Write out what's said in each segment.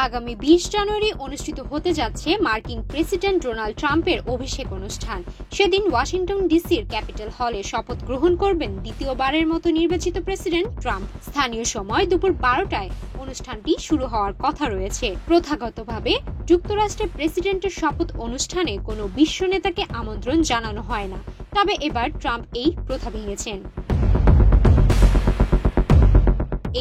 আগামী 20 জানুয়ারি অনুষ্ঠিত হতে যাচ্ছে মার্কিন প্রেসিডেন্ট ডোনাল্ড ট্রাম্পের অভিষেক অনুষ্ঠান। সেদিন ওয়াশিংটন ডিসির ক্যাপিটল হলে শপথ গ্রহণ করবেন দ্বিতীয়বারের মতো নির্বাচিত প্রেসিডেন্ট ট্রাম্প। স্থানীয় সময় দুপুর 12টায় অনুষ্ঠানটি শুরু হওয়ার কথা রয়েছে। প্রথাগতভাবে যুক্তরাষ্ট্রের প্রেসিডেন্টের শপথ অনুষ্ঠানে কোনো বিশ্ব নেতাকে আমন্ত্রণ জানানো হয় না, তবে এবার ট্রাম্প এই প্রথা ভেঙেছেন।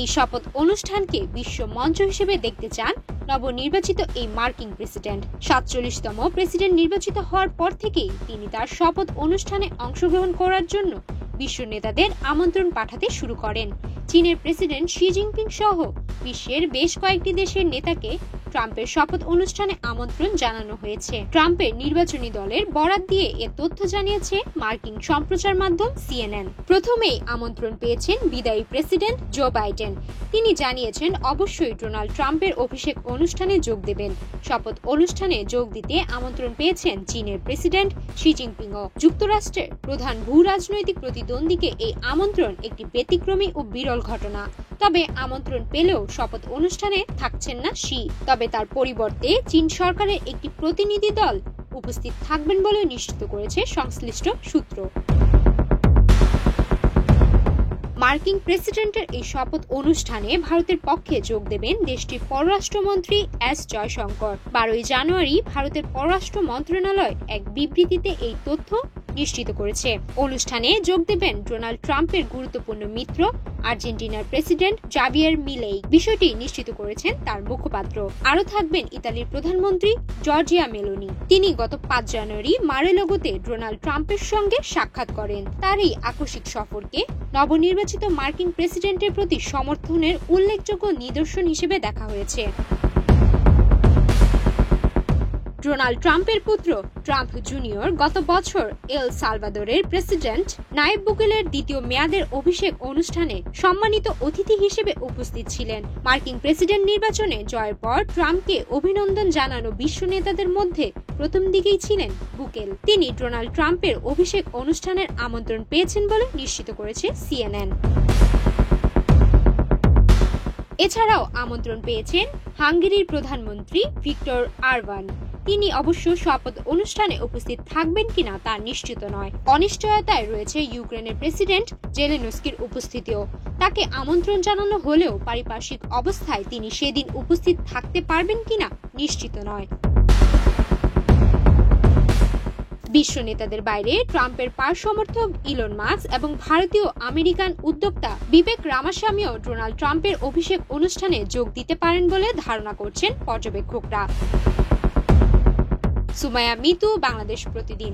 এই শপথ অনুষ্ঠানকে বিশ্ব মঞ্চ হিসেবে দেখতে চান নবনির্বাচিত এই মার্কিন প্রেসিডেন্ট। 47তম প্রেসিডেন্ট নির্বাচিত হওয়ার পর থেকেই তিনি তার শপথ অনুষ্ঠানে অংশগ্রহণ করার জন্য বিশ্ব নেতাদের আমন্ত্রণ পাঠাতে শুরু করেন। চীনের প্রেসিডেন্ট শি জিনপিং সহ বিশ্বের বেশ কয়েকটি দেশের নেতাকে ট্রাম্পের শপথ অনুষ্ঠানে আমন্ত্রণ জানানো হয়েছে। ট্রাম্পের নির্বাচনী দলের বরাত দিয়ে এ তথ্য জানিয়েছে মার্কিন সম্প্রচার মাধ্যম CNN। প্রথমেই আমন্ত্রণ পেয়েছেন বিদায়ী প্রেসিডেন্ট জো বাইডেন। তিনি জানিয়েছেন অবশ্যই ডোনাল্ড ট্রাম্পের অভিষেক অনুষ্ঠানে যোগ দেবেন। শপথ অনুষ্ঠানে যোগ দিতে আমন্ত্রণ পেয়েছেন চীনের প্রেসিডেন্ট শি জিনপিংও। যুক্তরাষ্ট্রের প্রধান ভূ রাজনৈতিক প্রতিদ্বন্দ্বীকে এই আমন্ত্রণ একটি ব্যতিক্রমী ও বিরল ঘটনা। তবে আমন্ত্রণ পেলেও শপথ অনুষ্ঠানে থাকছেন না শি। তবে তার পরিবর্তে চীন সরকারের একটি প্রতিনিধি দল উপস্থিত থাকবেন বলে নিশ্চিত করেছে সংশ্লিষ্ট সূত্র। মার্কিন প্রেসিডেন্টের এই শপথ অনুষ্ঠানে ভারতের পক্ষে যোগ দেবেন দেশটির পররাষ্ট্রমন্ত্রী এস জয়শঙ্কর। 12 জানুয়ারি ভারতের পররাষ্ট্র মন্ত্রণালয় এক বিবৃতিতে এই তথ্য নিশ্চিত করেছে। অনুষ্ঠানে যোগ দেবেন ডোনাল্ড ট্রাম্পের গুরুত্বপূর্ণ মিত্র আর্জেন্টিনার প্রেসিডেন্ট জাভিয়ের মিলেই। বিষয়টি নিশ্চিত করেছেন তার মুখপাত্র। আরও থাকবেন ইতালির প্রধানমন্ত্রী জর্জিয়া মেলোনি। তিনি গত 5 জানুয়ারি মারে-লাগোতে ডোনাল্ড ট্রাম্পের সঙ্গে সাক্ষাৎ করেন। তার এই আকস্মিক সফরকে নবনির্বাচিত মার্কিন প্রেসিডেন্টের প্রতি সমর্থনের উল্লেখযোগ্য নিদর্শন হিসেবে দেখা হয়েছে। ডোনাল্ড ট্রাম্পের পুত্র ট্রাম্প জুনিয়র গত বছর এল সালভাদোরের প্রেসিডেন্ট নাইব বুকেলের দ্বিতীয় মেয়াদের অভিষেক অনুষ্ঠানে সম্মানিত অতিথি হিসেবে উপস্থিত ছিলেন। মার্কিন প্রেসিডেন্ট নির্বাচনে জয়ের পর ট্রাম্পকে অভিনন্দন জানানো বিশ্ব নেতাদের মধ্যে প্রথম দিকেই ছিলেন বুকেল। তিনি ডোনাল্ড ট্রাম্পের অভিষেক অনুষ্ঠানের আমন্ত্রণ পেয়েছেন বলে নিশ্চিত করেছে CNN। এছাড়াও আমন্ত্রণ পেয়েছেন হাঙ্গেরির প্রধানমন্ত্রী ভিক্টর অরবান। তিনি অবশ্য শপথ অনুষ্ঠানে উপস্থিত থাকবেন কিনা তা নিশ্চিত নয়। অনিশ্চয়তায় রয়েছে ইউক্রেনের প্রেসিডেন্ট জেলেনস্কির উপস্থিতিও। তাকে আমন্ত্রণ জানানো হলেও পারিপার্শ্বিক অবস্থায় তিনি সেদিন উপস্থিত থাকতে পারবেন কিনা নিশ্চিত নয়। বিশ্ব নেতাদের বাইরে ট্রাম্পের পার্শ্ব সমর্থক ইলন মাস্ক এবং ভারতীয় আমেরিকান উদ্যোক্তা বিবেক রামাস্বামীও ডোনাল্ড ট্রাম্পের অভিষেক অনুষ্ঠানে যোগ দিতে পারেন বলে ধারণা করছেন পর্যবেক্ষকরা। সুমাইয়া মিতু, বাংলাদেশ প্রতিদিন।